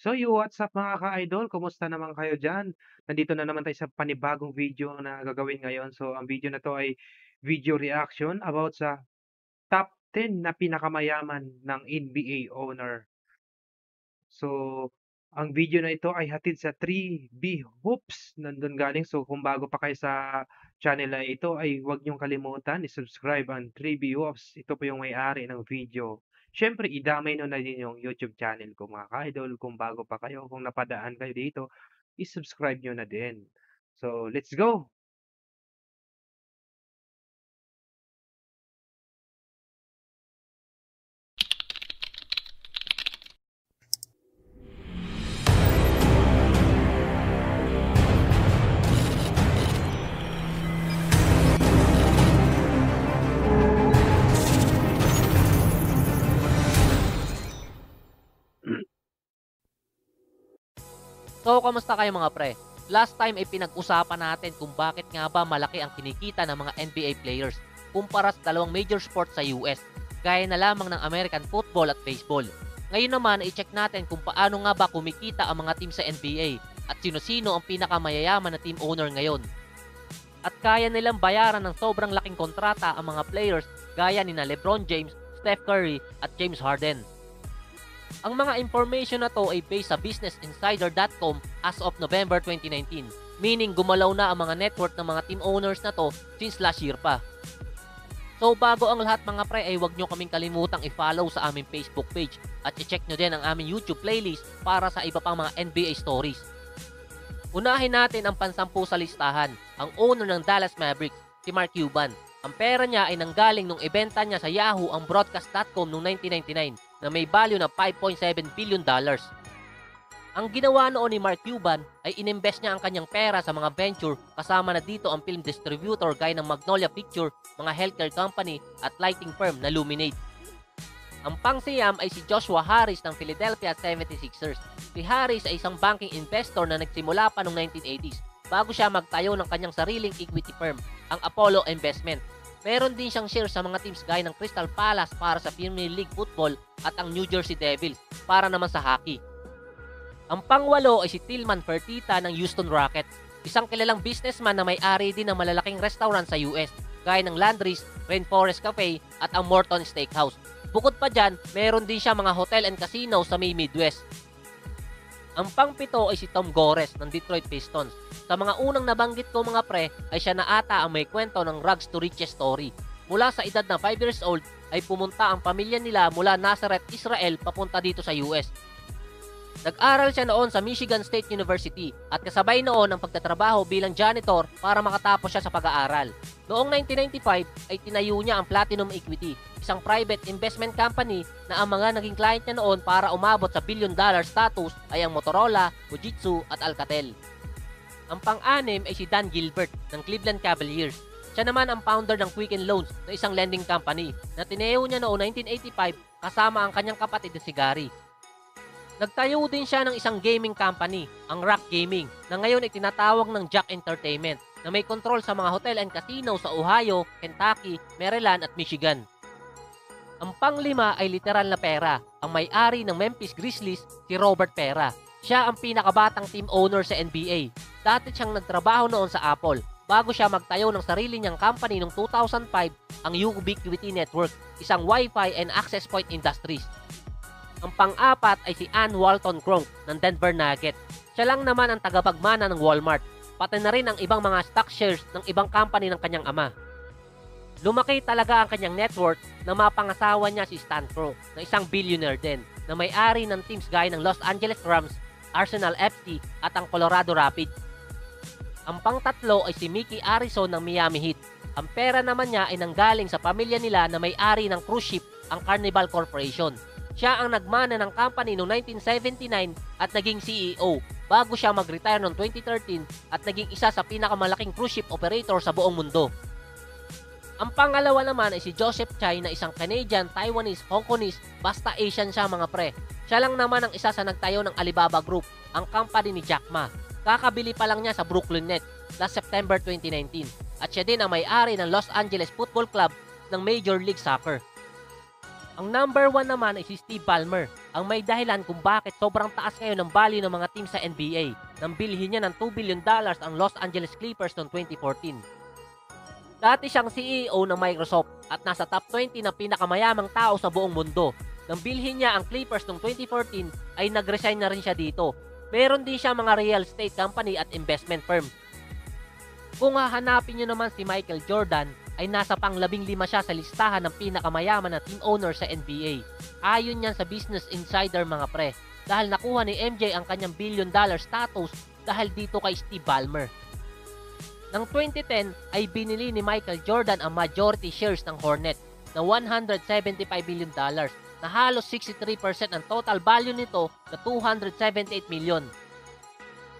So what's up mga ka-idol? Kumusta naman kayo diyan? Nandito na naman tayo sa panibagong video na gagawin ngayon. So ang video na 'to ay video reaction about sa top 10 na pinakamayaman ng NBA owner. So ang video na ito ay hatid sa 3B Hoops, nandun galing. So kung bago pa kayo sa channel na ito ay huwag niyong kalimutan i-subscribe ang 3B Hoops. Ito po yung may-ari ng video. Siyempre idamay niyo na din yung YouTube channel ko mga ka-idol. Kung bago pa kayo, kung napadaan kayo dito, i-subscribe niyo na din. So let's go! So, kamusta kayo mga pre? Last time ay pinag-usapan natin kung bakit nga ba malaki ang kinikita ng mga NBA players kumpara sa dalawang major sports sa US, gaya na lamang ng American football at baseball. Ngayon naman, i-check natin kung paano nga ba kumikita ang mga team sa NBA at sino-sino ang pinakamayayaman na team owner ngayon. At kaya nilang bayaran ng sobrang laking kontrata ang mga players gaya ni na LeBron James, Steph Curry at James Harden. Ang mga information na to ay based sa businessinsider.com as of November 2019, meaning gumalaw na ang mga net worth ng mga team owners na to since last year pa. So bago ang lahat mga pre ay huwag nyo kaming kalimutang i-follow sa aming Facebook page at i-check nyo din ang aming YouTube playlist para sa iba pang mga NBA stories. Unahin natin ang pansampu sa listahan, ang owner ng Dallas Mavericks, si Mark Cuban. Ang pera niya ay nanggaling nung ibenta niya sa Yahoo ang broadcast.com noong 1999 na may value na $5.7 billion. Ang ginawa noon ni Mark Cuban ay ininvest niya ang kanyang pera sa mga venture kasama na dito ang film distributor gaya ng Magnolia Picture, mga healthcare company at lighting firm na Luminate. Ang pangsiyam ay si Joshua Harris ng Philadelphia 76ers. Si Harris ay isang banking investor na nagsimula pa noong 1980s bago siya magtayo ng kanyang sariling equity firm, ang Apollo Investment. Meron din siyang shares sa mga teams gaya ng Crystal Palace para sa Premier League Football at ang New Jersey Devils para naman sa hockey. Ang pangwalo ay si Tillman Fertitta ng Houston Rockets, isang kilalang businessman na may-ari din ng malalaking restaurant sa US gaya ng Landry's, Rainforest Cafe at ang Morton Steakhouse. Bukod pa dyan, meron din siya mga hotel and casino sa may Midwest. Ang pangpito ay si Tom Gores ng Detroit Pistons. Sa mga unang nabanggit ko mga pre, ay siya na ata ang may kwento ng rags to riches story. Mula sa edad na 5 years old, ay pumunta ang pamilya nila mula Nazareth, Israel papunta dito sa US. Nag-aral siya noon sa Michigan State University at kasabay noon ang pagtatrabaho bilang janitor para makatapos siya sa pag-aaral. Noong 1995 ay tinayo niya ang Platinum Equity, isang private investment company na ang mga naging client niya noon para umabot sa billion-dollar status ay ang Motorola, Fujitsu at Alcatel. Ang pang-anim ay si Dan Gilbert ng Cleveland Cavaliers. Siya naman ang founder ng Quicken Loans na isang lending company na tinayo niya noong 1985 kasama ang kanyang kapatid na si Gary. Nagtayo din siya ng isang gaming company, ang Rock Gaming, na ngayon ay tinatawag ng Jack Entertainment, na may kontrol sa mga hotel and casino sa Ohio, Kentucky, Maryland at Michigan. Ang panglima ay literal na pera, ang may-ari ng Memphis Grizzlies, si Robert Pera. Siya ang pinakabatang team owner sa NBA. Dati siyang nagtrabaho noon sa Apple, bago siya magtayo ng sarili niyang company noong 2005, ang Ubiquiti Network, isang Wi-Fi and access point industries. Ang pang-apat ay si Ann Walton Cronk ng Denver Nuggets. Siya lang naman ang tagapagmana ng Walmart, pati na rin ang ibang mga stock shares ng ibang company ng kanyang ama. Lumaki talaga ang kanyang net worth na mapangasawa niya si Stan Kroenke na isang billionaire din na may-ari ng teams gaya ng Los Angeles Rams, Arsenal FC at ang Colorado Rapids. Ang pang-tatlo ay si Mickey Arison ng Miami Heat. Ang pera naman niya ay nanggaling sa pamilya nila na may-ari ng cruise ship, ang Carnival Corporation. Siya ang nagmana ng company noong 1979 at naging CEO bago siya mag-retire noong 2013 at naging isa sa pinakamalaking cruise ship operator sa buong mundo. Ang pangalawa naman ay si Joseph Chai na isang Canadian, Taiwanese, Hong Kongese, basta Asian siya mga pre. Siya lang naman ang isa sa nagtayo ng Alibaba Group, ang company ni Jack Ma. Kakabili pa lang niya sa Brooklyn Nets last September 2019 at siya din ang may-ari ng Los Angeles Football Club ng Major League Soccer. Ang number 1 naman ay si Steve Ballmer, ang may dahilan kung bakit sobrang taas ngayon ng value ng mga team sa NBA nang bilhin niya ng $2 billion ang Los Angeles Clippers noong 2014. Dati siyang CEO ng Microsoft at nasa top 20 na pinakamayamang tao sa buong mundo. Nang bilhin niya ang Clippers noong 2014 ay nag-resign na rin siya dito. Meron din siya mga real estate company at investment firm. Kung hahanapin niyo naman si Michael Jordan, ay nasa pang-15 siya sa listahan ng pinakamayaman na team owner sa NBA. Ayon yan sa Business Insider mga pre, dahil nakuha ni MJ ang kanyang $1 billion status dahil dito kay Steve Ballmer. Noong 2010 ay binili ni Michael Jordan ang majority shares ng Hornets na $175 billion na halos 63% ng total value nito na $278 million.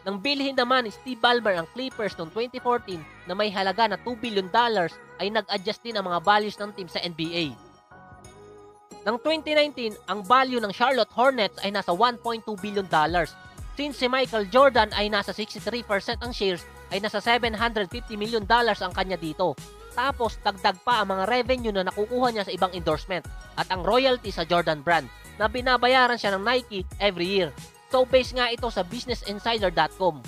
Nang bilhin naman ni Steve Ballmer ang Clippers noong 2014 na may halaga na $2 billion ay nag-adjust din ang mga values ng team sa NBA. Noong 2019, ang value ng Charlotte Hornets ay nasa $1.2 billion. Since si Michael Jordan ay nasa 63% ang shares, ay nasa $750 million ang kanya dito. Tapos dagdag pa ang mga revenue na nakukuha niya sa ibang endorsement at ang royalty sa Jordan brand na binabayaran siya ng Nike every year. So base nga ito sa businessinsider.com.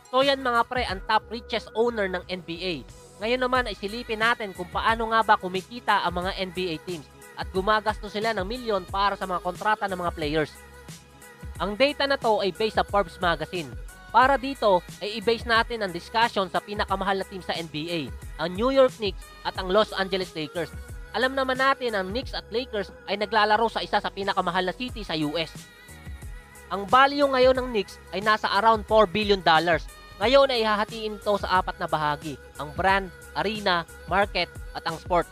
So yan mga pre, ang top richest owner ng NBA. Ngayon naman ay silipin natin kung paano nga ba kumikita ang mga NBA teams at gumagastos sila ng milyon para sa mga kontrata ng mga players. Ang data na to ay based sa Forbes magazine. Para dito ay i-base natin ang discussion sa pinakamahal na team sa NBA, ang New York Knicks at ang Los Angeles Lakers. Alam naman natin ang Knicks at Lakers ay naglalaro sa isa sa pinakamahal na city sa US. Ang value ngayon ng Knicks ay nasa around $4 billion. Ngayon ay hahatiin ito sa 4 na bahagi, ang brand, arena, market at ang sport.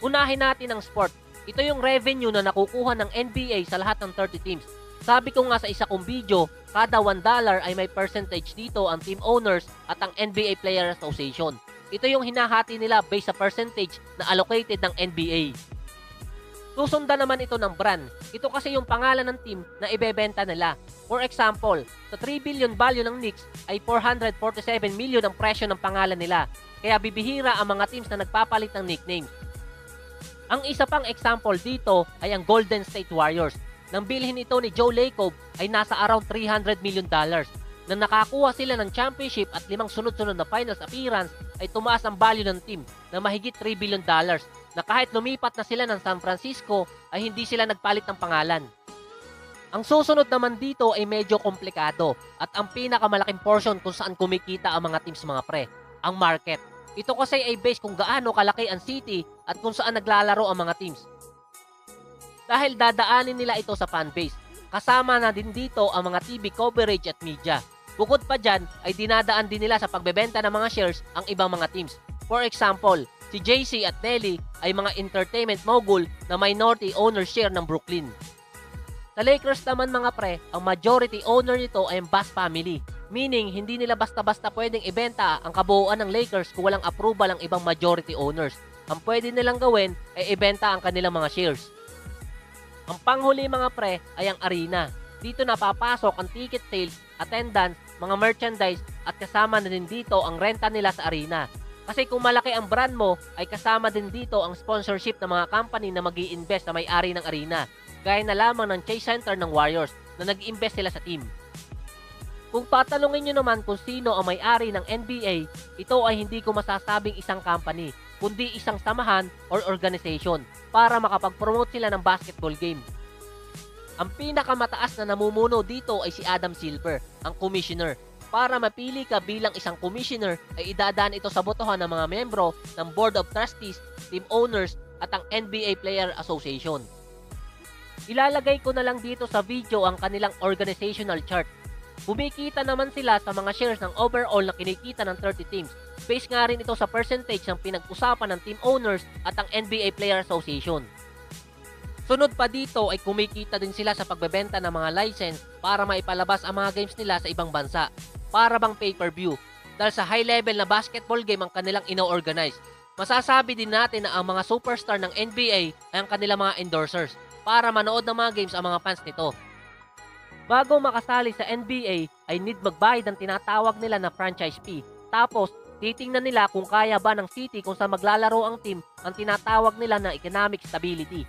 Unahin natin ang sport. Ito yung revenue na nakukuha ng NBA sa lahat ng 30 teams. Sabi ko nga sa isa kong video, kada $1 ay may percentage dito ang team owners at ang NBA Player Association. Ito yung hinahati nila based sa percentage na allocated ng NBA. Susundan naman ito ng brand. Ito kasi yung pangalan ng team na ibebenta nila. For example, sa 3 billion value ng Knicks ay 447 million ang presyo ng pangalan nila. Kaya bibihira ang mga teams na nagpapalit ng nickname. Ang isa pang example dito ay ang Golden State Warriors. Nang bilhin ito ni Joe Lacob ay nasa around $300 million. Nang nakakuha sila ng championship at 5 sunod-sunod na finals appearance ay tumaas ang value ng team na mahigit $3 billion na kahit lumipat na sila ng San Francisco ay hindi sila nagpalit ng pangalan. Ang susunod naman dito ay medyo komplikado at ang pinakamalaking portion kung saan kumikita ang mga teams mga pre, ang market. Ito kasi ay based kung gaano kalaki ang city at kung saan naglalaro ang mga teams. Dahil dadaanin nila ito sa fanbase, kasama na din dito ang mga TV coverage at media. Bukod pa dyan ay dinadaan din nila sa pagbebenta ng mga shares ang ibang mga teams. For example, si JC at Nelly ay mga entertainment mogul na minority owner share ng Brooklyn. Sa Lakers naman mga pre, ang majority owner nito ay ang Bass family. Meaning, hindi nila basta-basta pwedeng ibenta ang kabuuan ng Lakers kung walang approval ng ibang majority owners. Ang pwede nilang gawin ay ibenta ang kanilang mga shares. Ang panghuli mga pre ay ang arena. Dito na papasok ang ticket sales, attendance, mga merchandise at kasama na din dito ang renta nila sa arena. Kasi kung malaki ang brand mo, ay kasama din dito ang sponsorship ng mga company na mag-i-invest sa may-ari ng arena. Gaya na lamang ng Chase Center ng Warriors na nag-i-invest sila sa team. Kung tatanungin nyo naman kung sino ang may-ari ng NBA, ito ay hindi ko masasabing isang company, kundi isang samahan or organization para makapag-promote sila ng basketball game. Ang pinakamataas na namumuno dito ay si Adam Silver, ang commissioner. Para mapili ka bilang isang commissioner ay idadaan ito sa botohan ng mga membro ng Board of Trustees, team owners at ang NBA Player Association. Ilalagay ko na lang dito sa video ang kanilang organizational chart. Bumikita naman sila sa mga shares ng overall na kinikita ng 30 teams. Based nga rin ito sa percentage ng pinag-usapan ng team owners at ang NBA Player Association. Sunod pa dito ay kumikita din sila sa pagbebenta ng mga license para maipalabas ang mga games nila sa ibang bansa. Para bang pay-per-view. Dahil sa high level na basketball game ang kanilang ino-organize. Masasabi din natin na ang mga superstar ng NBA ay ang kanilang mga endorsers para manood ng mga games ang mga fans nito. Bago makasali sa NBA ay need magbayad ng tinatawag nila na franchise fee. Tapos, Titingnan nila kung kaya ba ng city kung saan maglalaro ang team ang tinatawag nila na economic stability.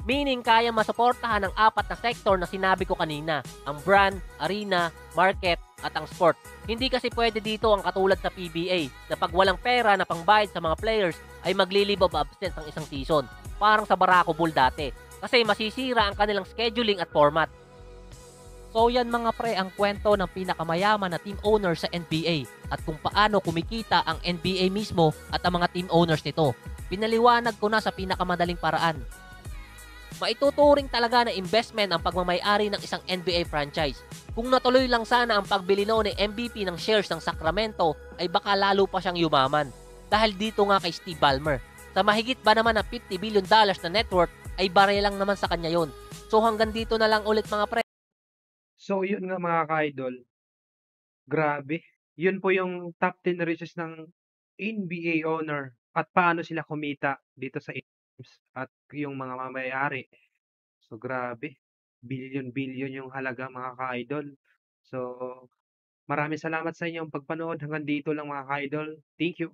Meaning kaya masuportahan ang apat na sektor na sinabi ko kanina, ang brand, arena, market, at ang sport. Hindi kasi pwede dito ang katulad sa PBA na pag walang pera na pangbayad sa mga players ay magli-leave of absence ang isang season. Parang sa Barako Bull dati. Kasi masisira ang kanilang scheduling at format. So yan mga pre ang kwento ng pinakamayaman na team owner sa NBA at kung paano kumikita ang NBA mismo at ang mga team owners nito. Pinaliwanag ko na sa pinakamadaling paraan. Maituturing talaga na investment ang pagmamay-ari ng isang NBA franchise. Kung natuloy lang sana ang pagbili noon ni MVP ng shares ng Sacramento ay baka lalo pa siyang yumaman. Dahil dito nga kay Steve Ballmer. Sa mahigit ba naman ng $50 billion na net worth ay bare lang naman sa kanya yon. So hanggang dito na lang ulit mga pre. So yun nga mga ka-idol, grabe. Yun po yung top 10 riches ng NBA owner at paano sila kumita dito sa games at yung mga mamayari. So grabe, billion-billion yung halaga mga ka-idol. So maraming salamat sa inyong pagpanood. Hanggang dito lang mga ka-idol. Thank you.